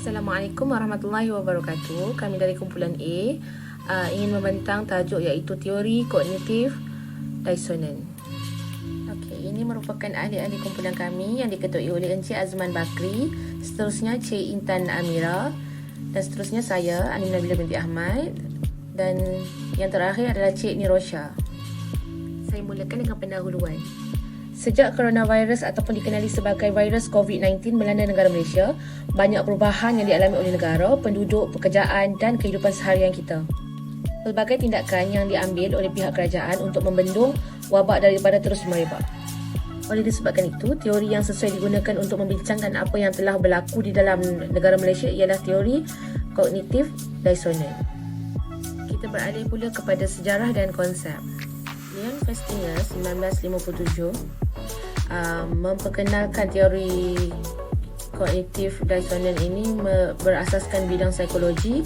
Assalamualaikum warahmatullahi wabarakatuh. Kami dari kumpulan A ingin membentang tajuk iaitu teori kognitif disonan. Okey, ini merupakan ahli-ahli kumpulan kami yang diketuai oleh Encik Azman Bakri, seterusnya Cik Intan Amira, dan seterusnya saya Anim Nabila binti Ahmad, dan yang terakhir adalah Cik Nirosha. Saya mulakan dengan pendahuluan. Sejak coronavirus ataupun dikenali sebagai virus COVID-19 melanda negara Malaysia, banyak perubahan yang dialami oleh negara, penduduk, pekerjaan dan kehidupan seharian kita. Pelbagai tindakan yang diambil oleh pihak kerajaan untuk membendung wabak daripada terus merebak. Oleh disebabkan itu, teori yang sesuai digunakan untuk membincangkan apa yang telah berlaku di dalam negara Malaysia ialah teori kognitif disonan. Kita beralih pula kepada sejarah dan konsep. Leon Festinger 1957 memperkenalkan teori kognitif disonan ini berasaskan bidang psikologi,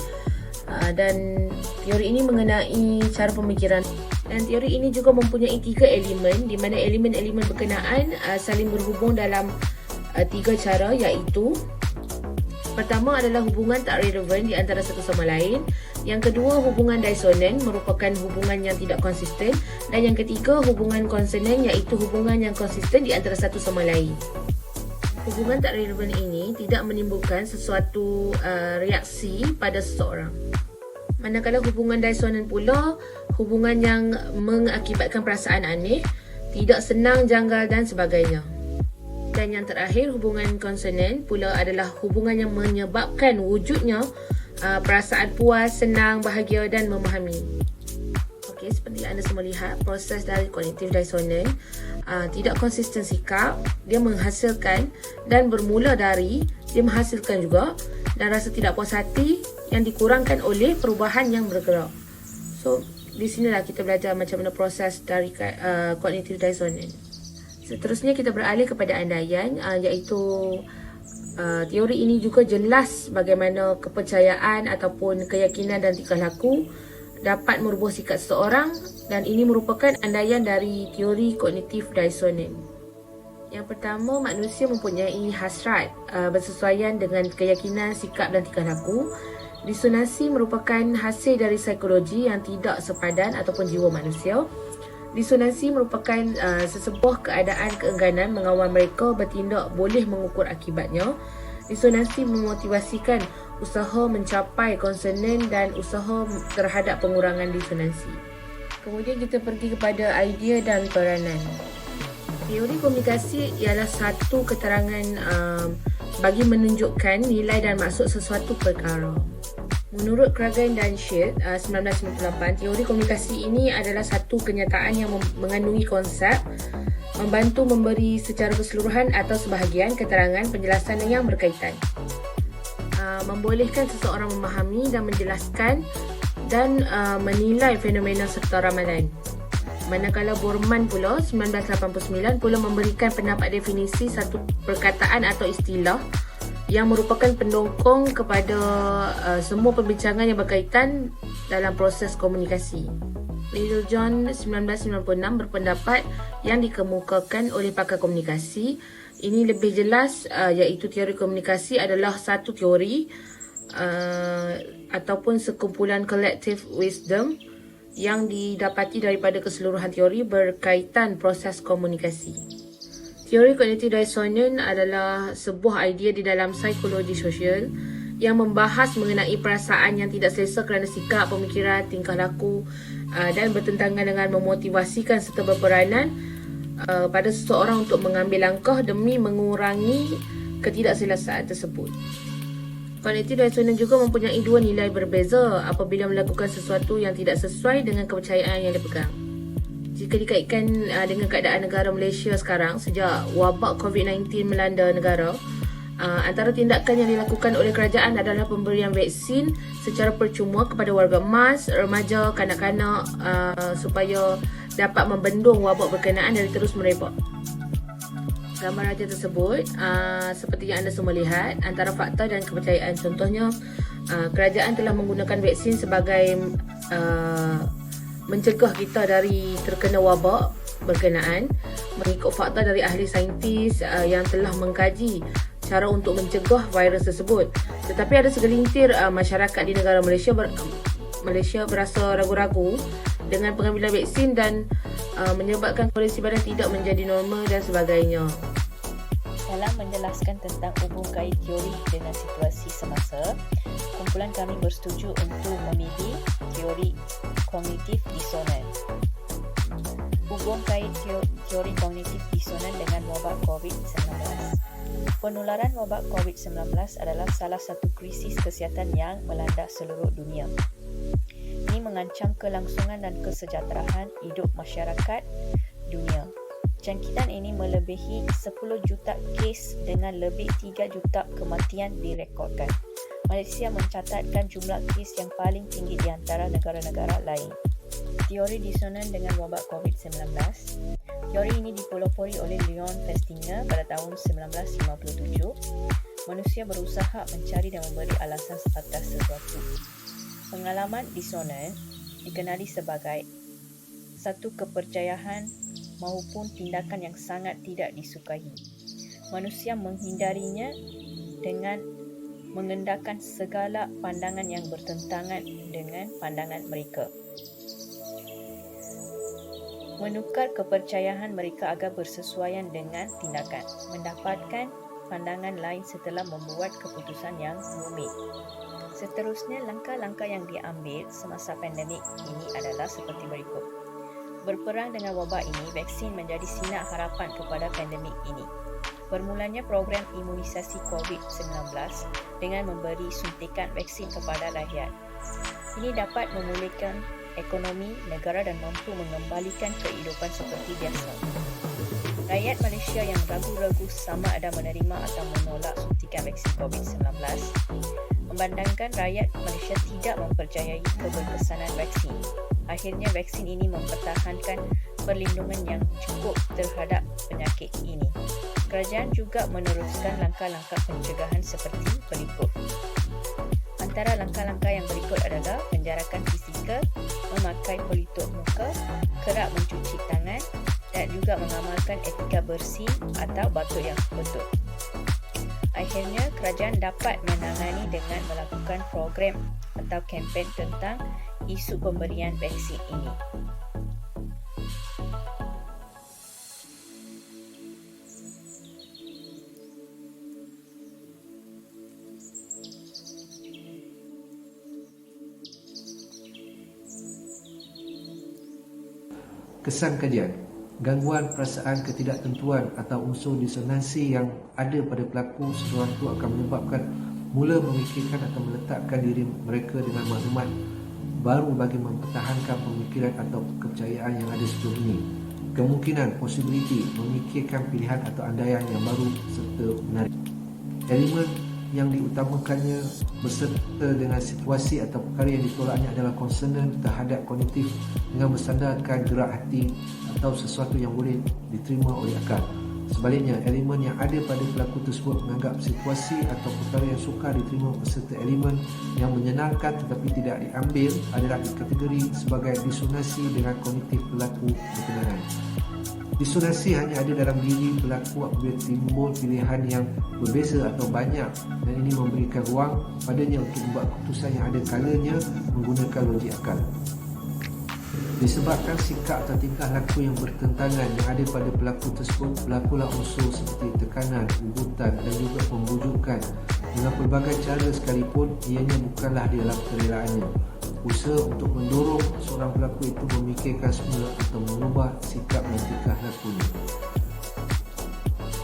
dan teori ini mengenai cara pemikiran, dan teori ini juga mempunyai 3 elemen di mana elemen-elemen berkenaan saling berhubung dalam 3 cara, iaitu pertama adalah hubungan tak relevan di antara satu sama lain. Yang kedua, hubungan disonan merupakan hubungan yang tidak konsisten. Dan yang ketiga, hubungan konsonan iaitu hubungan yang konsisten di antara satu sama lain. Hubungan tak relevan ini tidak menimbulkan sesuatu reaksi pada seseorang. Manakala hubungan disonan pula, hubungan yang mengakibatkan perasaan aneh, tidak senang, janggal dan sebagainya. Dan yang terakhir, hubungan konsonan pula adalah hubungan yang menyebabkan wujudnya perasaan puas, senang, bahagia dan memahami. Okey, seperti anda semua lihat, proses dari kognitif disonan tidak konsisten sikap, dia menghasilkan dan bermula dari, dia menghasilkan juga, dan rasa tidak puas hati yang dikurangkan oleh perubahan yang bergerak. So, di sinilah kita belajar macam mana proses dari kognitif disonan. Seterusnya kita beralih kepada andaian, iaitu teori ini juga jelas bagaimana kepercayaan ataupun keyakinan dan tingkah laku dapat merubah sikap seseorang, dan ini merupakan andaian dari teori kognitif disonan. Yang pertama, manusia mempunyai hasrat bersesuaian dengan keyakinan, sikap dan tingkah laku. Disonansi merupakan hasil dari psikologi yang tidak sepadan ataupun jiwa manusia. Disonansi merupakan sesebuah keadaan keengganan mengawal mereka bertindak boleh mengukur akibatnya. Disonansi memotivasikan usaha mencapai konsonan dan usaha terhadap pengurangan disonansi. Kemudian kita pergi kepada idea dan peranan. Teori komunikasi ialah satu keterangan bagi menunjukkan nilai dan maksud sesuatu perkara. Menurut Kragen dan Schild 1998, teori komunikasi ini adalah satu kenyataan yang mengandungi konsep, membantu memberi secara keseluruhan atau sebahagian keterangan penjelasan yang berkaitan, membolehkan seseorang memahami dan menjelaskan dan menilai fenomena serta ramalan. Manakala Borman pula 1989 pula memberikan pendapat definisi satu perkataan atau istilah yang merupakan pendongkong kepada semua perbincangan yang berkaitan dalam proses komunikasi. Littlejohn 1996 berpendapat yang dikemukakan oleh pakar komunikasi ini lebih jelas, iaitu teori komunikasi adalah satu teori ataupun sekumpulan collective wisdom yang didapati daripada keseluruhan teori berkaitan proses komunikasi. Teori kognitif disonan adalah sebuah idea di dalam psikologi sosial yang membahas mengenai perasaan yang tidak selesa kerana sikap, pemikiran, tingkah laku dan bertentangan dengan memotivasikan serta berperanan pada seseorang untuk mengambil langkah demi mengurangi ketidakselesaan tersebut. Kognitif disonan juga mempunyai 2 nilai berbeza apabila melakukan sesuatu yang tidak sesuai dengan kepercayaan yang dipegang. Jika dikaitkan dengan keadaan negara Malaysia sekarang sejak wabak COVID-19 melanda negara, antara tindakan yang dilakukan oleh kerajaan adalah pemberian vaksin secara percuma kepada warga emas, remaja, kanak-kanak supaya dapat membendung wabak berkenaan dari terus merebak. Gambar raja tersebut seperti yang anda semua lihat, antara fakta dan kepercayaan. Contohnya, kerajaan telah menggunakan vaksin sebagai mencegah kita dari terkena wabak berkenaan mengikut fakta dari ahli saintis yang telah mengkaji cara untuk mencegah virus tersebut. Tetapi ada segelintir masyarakat di negara Malaysia berasa ragu-ragu dengan pengambilan vaksin dan menyebabkan kondisi badan tidak menjadi normal dan sebagainya. Dalam menjelaskan tentang hubung kait teori dengan situasi semasa, kumpulan kami bersetuju untuk memilih teori kognitif disonan. Hubung kait teori kognitif disonan dengan wabak COVID-19. Penularan wabak COVID-19 adalah salah satu krisis kesihatan yang melanda seluruh dunia. Ini mengancam kelangsungan dan kesejahteraan hidup masyarakat dunia. Jangkitan ini melebihi 10 juta kes dengan lebih 3 juta kematian direkodkan. Malaysia mencatatkan jumlah kes yang paling tinggi di antara negara-negara lain. Teori disonan dengan wabak COVID-19. Teori ini dipelopori oleh Leon Festinger pada tahun 1957. Manusia berusaha mencari dan memberi alasan atas sesuatu. Pengalaman disonan dikenali sebagai satu kepercayaan maupun tindakan yang sangat tidak disukai. Manusia menghindarinya dengan mengendahkan segala pandangan yang bertentangan dengan pandangan mereka. Menukar kepercayaan mereka agar bersesuaian dengan tindakan. Mendapatkan pandangan lain setelah membuat keputusan yang rumit. Seterusnya, langkah-langkah yang diambil semasa pandemik ini adalah seperti berikut. Berperang dengan wabak ini, vaksin menjadi sinar harapan kepada pandemik ini. Bermulanya program imunisasi COVID-19 dengan memberi suntikan vaksin kepada rakyat. Ini dapat memulihkan ekonomi negara dan mampu mengembalikan kehidupan seperti biasa. Rakyat Malaysia yang ragu-ragu sama ada menerima atau menolak suntikan vaksin COVID-19 memandangkan rakyat Malaysia tidak mempercayai keberkesanan vaksin. Akhirnya vaksin ini mempertahankan perlindungan yang cukup terhadap penyakit ini. Kerajaan juga meneruskan langkah-langkah pencegahan seperti berikut. Antara langkah-langkah yang berikut adalah penjarakan fizikal, memakai pelitup muka, kerap mencuci tangan dan juga mengamalkan etika bersih atau batuk yang betul. Akhirnya, kerajaan dapat menangani dengan melakukan program atau kempen tentang isu pemberian vaksin ini. Kesan kajian, gangguan perasaan ketidaktentuan atau unsur disonansi yang ada pada pelaku sesuatu akan menyebabkan mula memikirkan atau meletakkan diri mereka dengan maklumat baru bagi mempertahankan pemikiran atau kepercayaan yang ada sebelum ini. Kemungkinan, possibility, memikirkan pilihan atau andaian yang baru serta menarik. Elemen yang diutamakannya berserta dengan situasi atau perkara yang ditolaknya adalah konsonan terhadap kognitif dengan bersandarkan gerak hati atau sesuatu yang boleh diterima oleh akal. Sebaliknya, elemen yang ada pada pelaku tersebut menganggap situasi atau perkara yang sukar diterima beserta elemen yang menyenangkan tetapi tidak diambil adalah dikategori sebagai disonansi dengan kognitif pelaku berkenaan. Disonansi hanya ada dalam diri pelaku apabila timbul pilihan yang berbeza atau banyak dan ini memberikan ruang padanya untuk membuat keputusan yang ada kalanya menggunakan logik akal. Disebabkan sikap atau tingkah laku yang bertentangan yang ada pada pelaku tersebut, berlakulah unsur seperti tekanan, ugutan dan juga pembujukan. Dengan pelbagai cara sekalipun, ianya bukanlah di dalam kerelaannya. Usaha untuk mendorong seorang pelaku itu memikirkan semula atau mengubah sikap dan tingkah lakunya.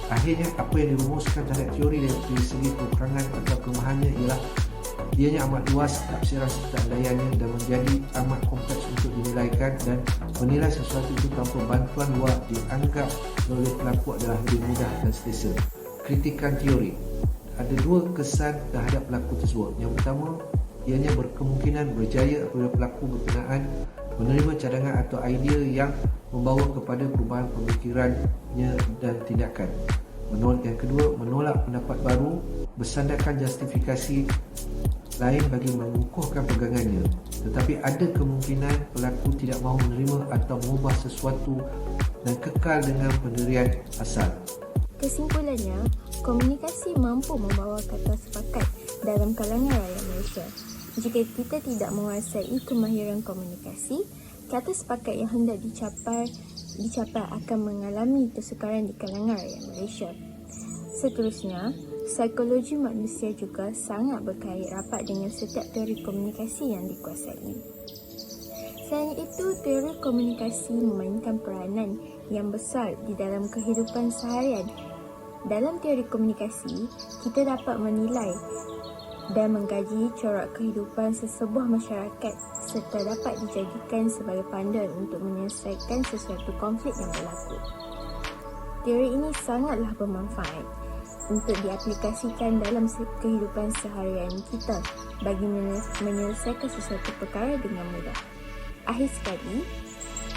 Akhirnya, apa yang dirumuskan terhadap teori dari segi kekurangan atau kelemahannya ialah ianya amat luas tafsiran serta andaiannya dan menjadi amat kompleks untuk dinilaikan dan menilai sesuatu itu tanpa bantuan luar dianggap oleh pelaku adalah lebih mudah dan selesa. Kritikan teori. Ada dua kesan terhadap pelaku tersebut. Yang pertama, ianya berkemungkinan berjaya apabila pelaku berkenaan menerima cadangan atau idea yang membawa kepada perubahan pemikirannya dan tindakan. Yang kedua, menolak pendapat baru bersandarkan justifikasi lain bagi mengukuhkan pegangannya. Tetapi ada kemungkinan pelaku tidak mahu menerima atau mengubah sesuatu dan kekal dengan pendirian asal. Kesimpulannya, Komunikasi mampu membawa kata sepakat dalam kalangan rakyat Malaysia. Jika kita tidak menguasai kemahiran komunikasi, kata sepakat yang hendak dicapai akan mengalami kesukaran di kalangan rakyat Malaysia. Seterusnya, psikologi manusia juga sangat berkait rapat dengan setiap teori komunikasi yang dikuasai. Selain itu, teori komunikasi memainkan peranan yang besar di dalam kehidupan seharian. Dalam teori komunikasi, kita dapat menilai dan mengkaji corak kehidupan sesebuah masyarakat serta dapat dijadikan sebagai panduan untuk menyelesaikan sesuatu konflik yang berlaku. Teori ini sangatlah bermanfaat untuk diaplikasikan dalam kehidupan seharian kita bagi menyelesaikan sesuatu perkara dengan mudah. Akhir sekali,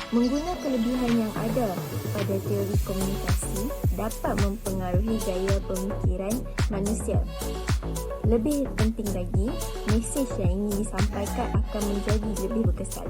mengguna kelebihan yang ada pada teori komunikasi dapat mempengaruhi gaya pemikiran manusia. Lebih penting lagi, mesej yang ingin disampaikan akan menjadi lebih berkesan.